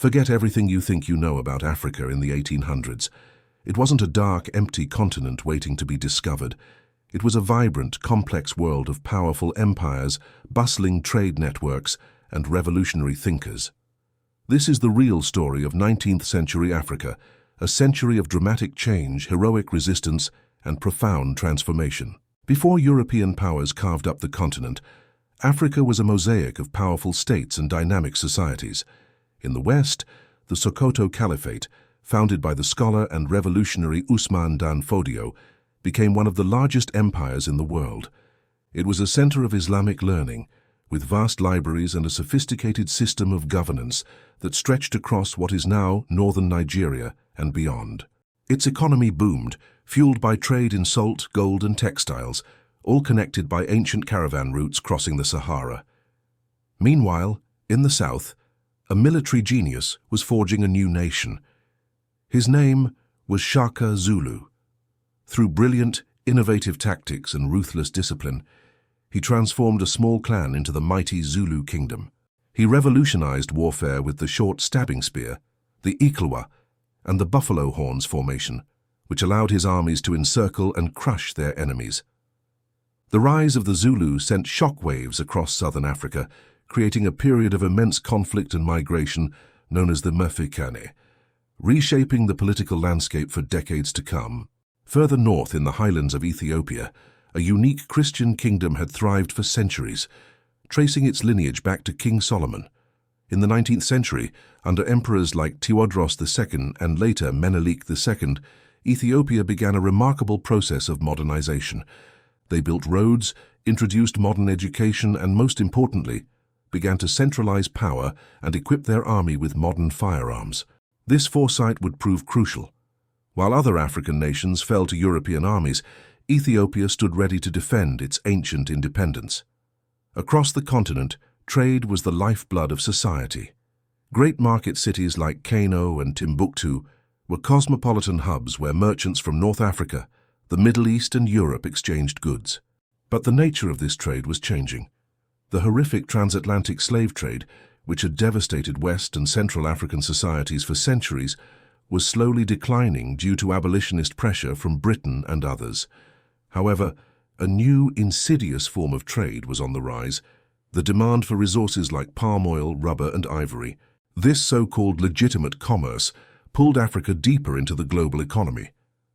Forget everything you think you know about Africa in the 1800s. It wasn't a dark, empty continent waiting to be discovered. It was a vibrant, complex world of powerful empires, bustling trade networks, and revolutionary thinkers. This is the real story of 19th century Africa, a century of dramatic change, heroic resistance, and profound transformation. Before European powers carved up the continent, Africa was a mosaic of powerful states and dynamic societies. In the West, the Sokoto Caliphate, founded by the scholar and revolutionary Usman Dan Fodio, became one of the largest empires in the world. It was a center of Islamic learning, with vast libraries and a sophisticated system of governance that stretched across what is now northern Nigeria and beyond. Its economy boomed, fueled by trade in salt, gold, and textiles, all connected by ancient caravan routes crossing the Sahara. Meanwhile, in the south, a military genius was forging a new nation. His name was Shaka Zulu. Through brilliant, innovative tactics and ruthless discipline, he transformed a small clan into the mighty Zulu kingdom. He revolutionized warfare with the short stabbing spear, the Ikalwa, and the buffalo horns formation, which allowed his armies to encircle and crush their enemies. The rise of the Zulu sent shockwaves across southern Africa, creating a period of immense conflict and migration known as the Mafekane, reshaping the political landscape for decades to come. Further north in the highlands of Ethiopia, a unique Christian kingdom had thrived for centuries, tracing its lineage back to King Solomon. In the 19th century, under emperors like Tewodros II and later Menelik II, Ethiopia began a remarkable process of modernization. They built roads, introduced modern education, and most importantly, began to centralize power and equip their army with modern firearms. This foresight would prove crucial. While other African nations fell to European armies, Ethiopia stood ready to defend its ancient independence. Across the continent, trade was the lifeblood of society. Great market cities like Kano and Timbuktu were cosmopolitan hubs where merchants from North Africa, the Middle East, and Europe exchanged goods. But the nature of this trade was changing. The horrific transatlantic slave trade, which had devastated West and Central African societies for centuries, was slowly declining due to abolitionist pressure from Britain and others. However, a new, insidious form of trade was on the rise, the demand for resources like palm oil, rubber, and ivory. This so-called legitimate commerce pulled Africa deeper into the global economy,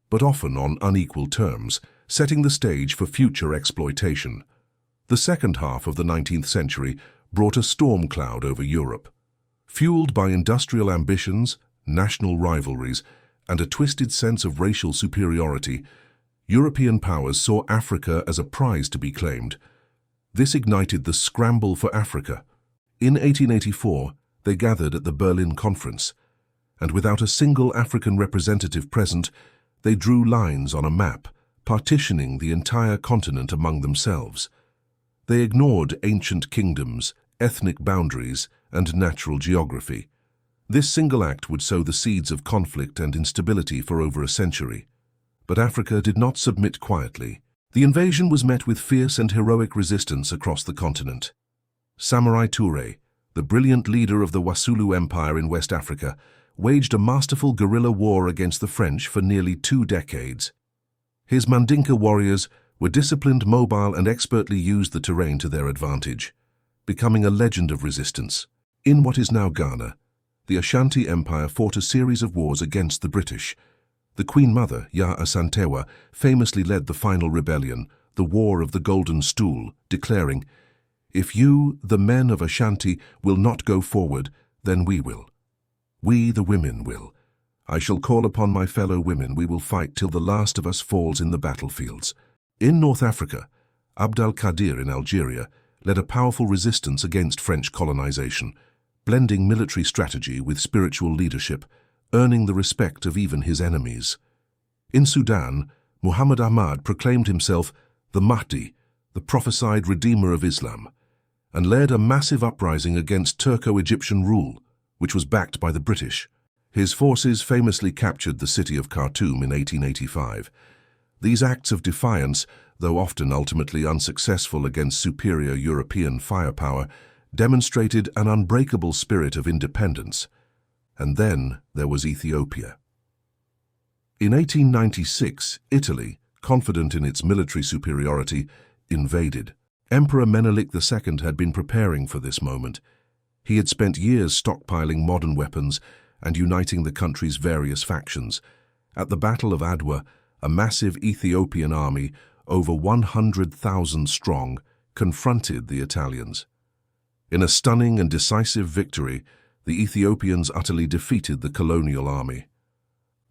but often on unequal terms, setting the stage for future exploitation. The second half of the 19th century brought a storm cloud over Europe. Fueled by industrial ambitions, national rivalries, and a twisted sense of racial superiority, European powers saw Africa as a prize to be claimed. This ignited the Scramble for Africa. In 1884, they gathered at the Berlin Conference, and without a single African representative present, they drew lines on a map, partitioning the entire continent among themselves. They ignored ancient kingdoms, ethnic boundaries, and natural geography. This single act would sow the seeds of conflict and instability for over a century. But Africa did not submit quietly. The invasion was met with fierce and heroic resistance across the continent. Samurai Toure, the brilliant leader of the Wasulu Empire in West Africa, waged a masterful guerrilla war against the French for nearly 2 decades. His Mandinka warriors were disciplined, mobile, and expertly used the terrain to their advantage, becoming a legend of resistance. In what is now Ghana, the Ashanti Empire fought a series of wars against the British. The Queen Mother, Ya Asantewa, famously led the final rebellion, the War of the Golden Stool, declaring, "If you, the men of Ashanti, will not go forward, then we will. We, the women, will. I shall call upon my fellow women. We will fight till the last of us falls in the battlefields." In North Africa, Abd al-Qadir in Algeria led a powerful resistance against French colonization, blending military strategy with spiritual leadership, earning the respect of even his enemies. In Sudan, Muhammad Ahmad proclaimed himself the Mahdi, the prophesied redeemer of Islam, and led a massive uprising against Turco-Egyptian rule, which was backed by the British. His forces famously captured the city of Khartoum in 1885. These acts of defiance, though often ultimately unsuccessful against superior European firepower, demonstrated an unbreakable spirit of independence. And then there was Ethiopia. In 1896, Italy, confident in its military superiority, invaded. Emperor Menelik II had been preparing for this moment. He had spent years stockpiling modern weapons and uniting the country's various factions. At the Battle of Adwa, a massive Ethiopian army, over 100,000 strong, confronted the Italians. In a stunning and decisive victory, the Ethiopians utterly defeated the colonial army.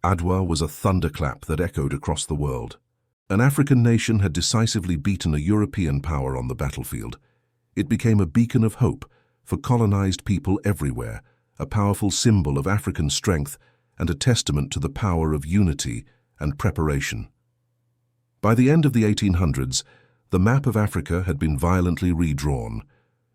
Adwa was a thunderclap that echoed across the world. An African nation had decisively beaten a European power on the battlefield. It became a beacon of hope for colonized people everywhere, a powerful symbol of African strength and a testament to the power of unity and preparation. By the end of the 1800s, the map of Africa had been violently redrawn.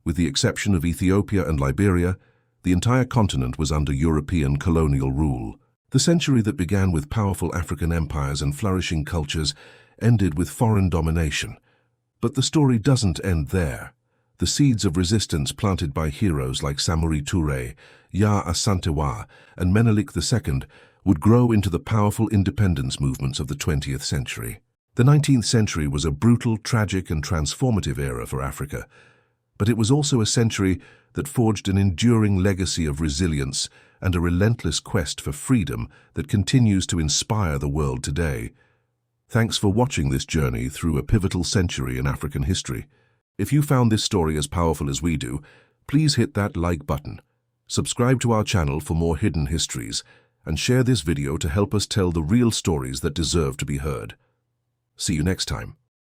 With the exception of Ethiopia and Liberia, the entire continent was under European colonial rule. The century that began with powerful African empires and flourishing cultures ended with foreign domination. But the story doesn't end there. The seeds of resistance planted by heroes like Samori Touré, Ya Asantewa, and Menelik II would grow into the powerful independence movements of the 20th century. The 19th century was a brutal, tragic, and transformative era for Africa, but it was also a century that forged an enduring legacy of resilience and a relentless quest for freedom that continues to inspire the world today. Thanks for watching this journey through a pivotal century in African history. If you found this story as powerful as we do, please hit that like button, subscribe to our channel for more hidden histories, and share this video to help us tell the real stories that deserve to be heard. See you next time.